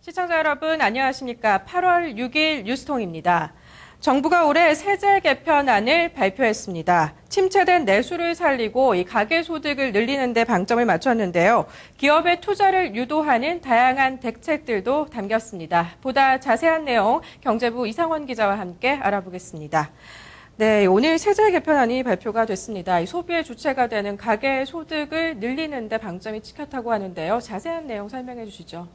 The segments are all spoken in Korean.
시청자 여러분 안녕하십니까. 8월 6일 뉴스통입니다. 정부가 올해 세제 개편안을 발표했습니다. 침체된 내수를 살리고 이 가계소득을 늘리는 데 방점을 맞췄는데요. 기업의 투자를 유도하는 다양한 대책들도 담겼습니다. 보다 자세한 내용 경제부 이상원 기자와 함께 알아보겠습니다. 네, 오늘 세제 개편안이 발표가 됐습니다. 이 소비의 주체가 되는 가계소득을 늘리는 데 방점이 찍혔다고 하는데요. 자세한 내용 설명해 주시죠.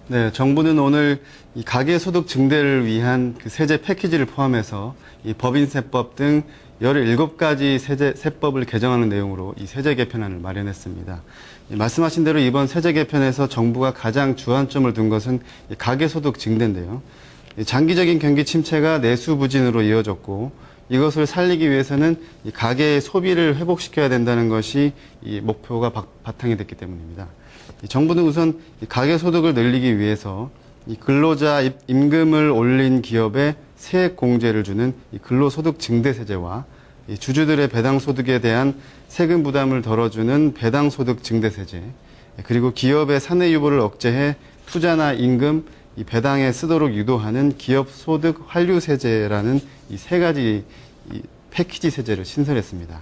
네, 정부는 오늘 이 가계소득 증대를 위한 그 세제 패키지를 포함해서 이 법인세법 등 17가지 세법을 개정하는 내용으로 이 세제 개편안을 마련했습니다. 말씀하신 대로 이번 세제 개편에서 정부가 가장 주안점을 둔 것은 이 가계소득 증대인데요. 장기적인 경기 침체가 내수 부진으로 이어졌고 이것을 살리기 위해서는 이 가계의 소비를 회복시켜야 된다는 것이 이 목표가 바탕이 됐기 때문입니다. 정부는 우선 가계소득을 늘리기 위해서 이 근로자 임금을 올린 기업에 세액 공제를 주는 이 근로소득 증대세제와 이 주주들의 배당소득에 대한 세금 부담을 덜어주는 배당소득 증대세제, 그리고 기업의 사내 유보를 억제해 투자나 임금, 이 배당에 쓰도록 유도하는 기업소득 환류세제라는 이 세 가지 이 패키지 세제를 신설했습니다.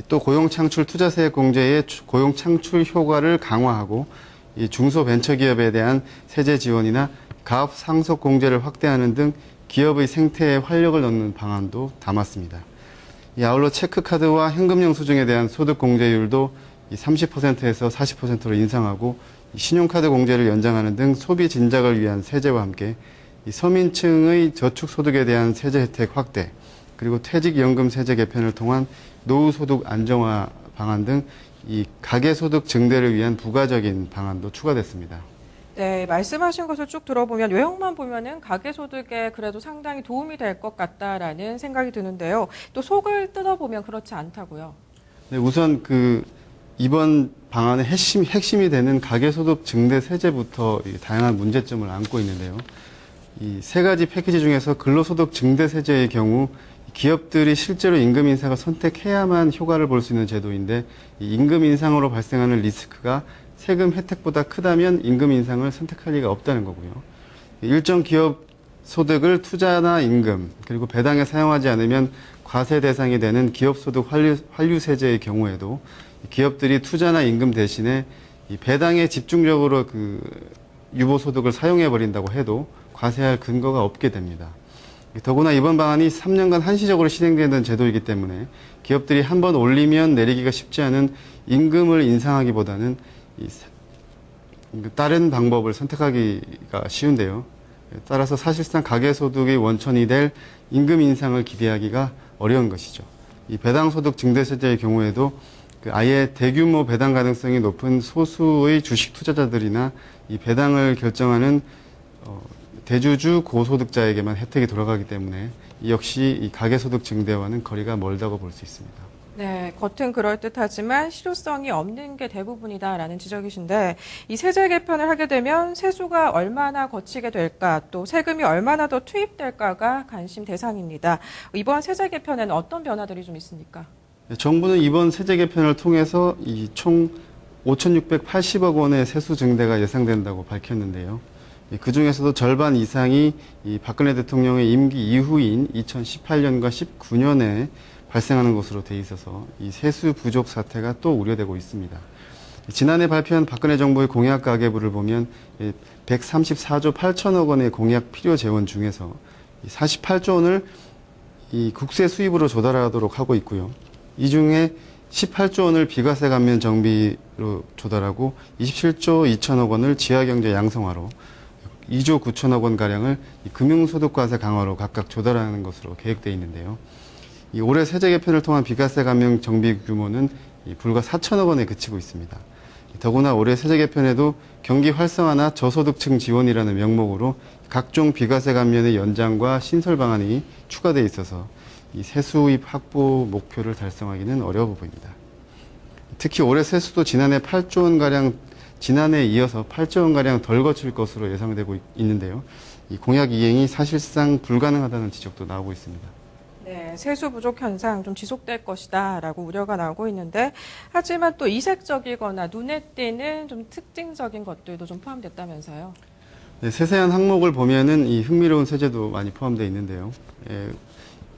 또 고용창출 투자세액 공제의 고용창출 효과를 강화하고 이 중소벤처기업에 대한 세제 지원이나 가업 상속 공제를 확대하는 등 기업의 생태에 활력을 넣는 방안도 담았습니다. 아울러 체크카드와 현금 영수증에 대한 소득 공제율도 30%에서 40%로 인상하고 신용카드 공제를 연장하는 등 소비 진작을 위한 세제와 함께 서민층의 저축소득에 대한 세제 혜택 확대, 그리고 퇴직연금 세제 개편을 통한 노후소득 안정화 방안 등 이 가계소득 증대를 위한 부가적인 방안도 추가됐습니다. 네, 말씀하신 것을 쭉 들어보면 외형만 보면은 가계소득에 그래도 상당히 도움이 될 것 같다라는 생각이 드는데요. 또 속을 뜯어보면 그렇지 않다고요. 네, 우선 이번 방안의 핵심이 되는 가계소득 증대 세제부터 다양한 문제점을 안고 있는데요. 이 세 가지 패키지 중에서 근로소득 증대 세제의 경우 기업들이 실제로 임금 인상을 선택해야만 효과를 볼 수 있는 제도인데 이 임금 인상으로 발생하는 리스크가 세금 혜택보다 크다면 임금 인상을 선택할 리가 없다는 거고요. 일정 기업 소득을 투자나 임금 그리고 배당에 사용하지 않으면 과세 대상이 되는 기업소득 환류세제의 경우에도 기업들이 투자나 임금 대신에 이 배당에 집중적으로 유보소득을 사용해버린다고 해도 과세할 근거가 없게 됩니다. 더구나 이번 방안이 3년간 한시적으로 실행되는 제도이기 때문에 기업들이 한번 올리면 내리기가 쉽지 않은 임금을 인상하기보다는 다른 방법을 선택하기가 쉬운데요. 따라서 사실상 가계소득의 원천이 될 임금 인상을 기대하기가 어려운 것이죠. 이 배당소득 증대세제의 경우에도 아예 대규모 배당 가능성이 높은 소수의 주식 투자자들이나 이 배당을 결정하는 대주주 고소득자에게만 혜택이 돌아가기 때문에 역시 이 가계소득 증대와는 거리가 멀다고 볼 수 있습니다. 네, 겉은 그럴듯하지만 실효성이 없는 게 대부분이다라는 지적이신데 이 세제 개편을 하게 되면 세수가 얼마나 거치게 될까 또 세금이 얼마나 더 투입될까가 관심 대상입니다. 이번 세제 개편에는 어떤 변화들이 좀 있습니까? 정부는 이번 세제 개편을 통해서 총 5,680억 원의 세수 증대가 예상된다고 밝혔는데요. 그 중에서도 절반 이상이 이 박근혜 대통령의 임기 이후인 2018년과 19년에 발생하는 것으로 돼 있어서 이 세수 부족 사태가 또 우려되고 있습니다. 지난해 발표한 박근혜 정부의 공약 가계부를 보면 134조 8천억 원의 공약 필요 재원 중에서 48조 원을 이 국세 수입으로 조달하도록 하고 있고요. 이 중에 18조 원을 비과세 감면 정비로 조달하고 27조 2천억 원을 지하경제 양성화로 2조 9천억 원 가량을 금융소득과세 강화로 각각 조달하는 것으로 계획되어 있는데요. 올해 세제 개편을 통한 비과세 감면 정비 규모는 불과 4천억 원에 그치고 있습니다. 더구나 올해 세제 개편에도 경기 활성화나 저소득층 지원이라는 명목으로 각종 비과세 감면의 연장과 신설 방안이 추가되어 있어서 이 세수입 확보 목표를 달성하기는 어려워 보입니다. 특히 올해 세수도 지난해에 이어서 8조 원가량 덜 거칠 것으로 예상되고 있는데요. 이 공약 이행이 사실상 불가능하다는 지적도 나오고 있습니다. 네, 세수 부족 현상 좀 지속될 것이다라고 우려가 나오고 있는데 하지만 또 이색적이거나 눈에 띄는 좀 특징적인 것들도 좀 포함됐다면서요. 네, 세세한 항목을 보면은 이 흥미로운 세제도 많이 포함되어 있는데요.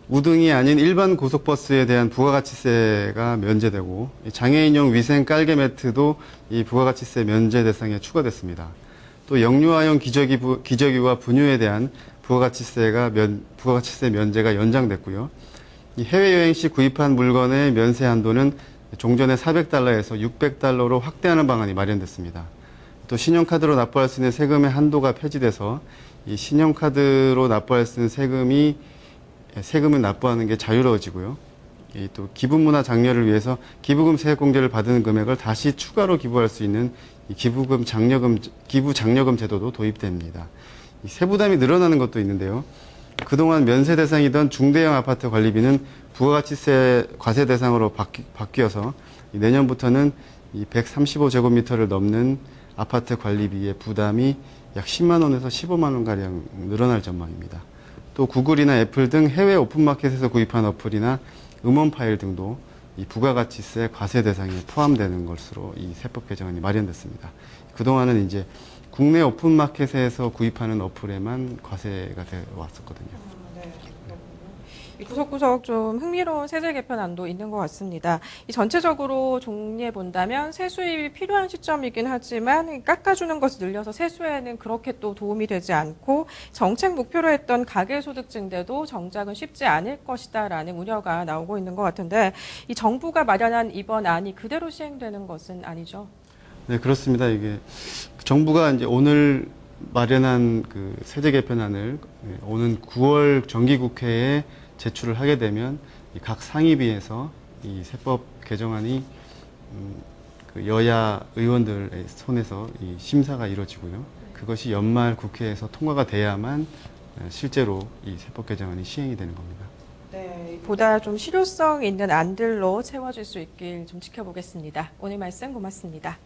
우등이 아닌 일반 고속버스에 대한 부가가치세가 면제되고 장애인용 위생 깔개 매트도 이 부가가치세 면제 대상에 추가됐습니다. 또 역류아용 기저귀와 분유에 대한 부가가치세 면제가 연장됐고요. 이 해외여행 시 구입한 물건의 면세 한도는 종전의 400달러에서 600달러로 확대하는 방안이 마련됐습니다. 또 신용카드로 납부할 수 있는 세금의 한도가 폐지돼서 이 신용카드로 납부할 수 있는 세금을 납부하는 게 자유로워지고요. 또 기부문화 장려를 위해서 기부금 세액공제를 받은 금액을 다시 추가로 기부할 수 있는 이 기부 장려금 제도도 도입됩니다. 이 세부담이 늘어나는 것도 있는데요. 그동안 면세 대상이던 중대형 아파트 관리비는 부가가치세 과세 대상으로 바뀌어서 내년부터는 이 135제곱미터를 넘는 아파트 관리비의 부담이 약 10만 원에서 15만 원가량 늘어날 전망입니다. 또 구글이나 애플 등 해외 오픈마켓에서 구입한 어플이나 음원 파일 등도 이 부가가치세 과세 대상에 포함되는 것으로 이 세법 개정안이 마련됐습니다. 그동안은 이제 국내 오픈마켓에서 구입하는 어플에만 과세가 되어 왔었거든요. 네, 이 구석구석 좀 흥미로운 세제 개편안도 있는 것 같습니다. 이 전체적으로 정리해 본다면 세수입이 필요한 시점이긴 하지만 깎아주는 것을 늘려서 세수에는 그렇게 또 도움이 되지 않고 정책 목표로 했던 가계소득 증대도 정작은 쉽지 않을 것이다라는 우려가 나오고 있는 것 같은데 이 정부가 마련한 이번 안이 그대로 시행되는 것은 아니죠? 네, 그렇습니다. 이게 정부가 이제 오늘 마련한 그 세제 개편안을 오는 9월 정기국회에 제출을 하게 되면 각 상임위에서 이 세법 개정안이 그 여야 의원들의 손에서 이 심사가 이루어지고요. 그것이 연말 국회에서 통과가 돼야만 실제로 이 세법 개정안이 시행이 되는 겁니다. 네, 보다 좀 실효성 있는 안들로 채워질 수 있길 좀 지켜보겠습니다. 오늘 말씀 고맙습니다.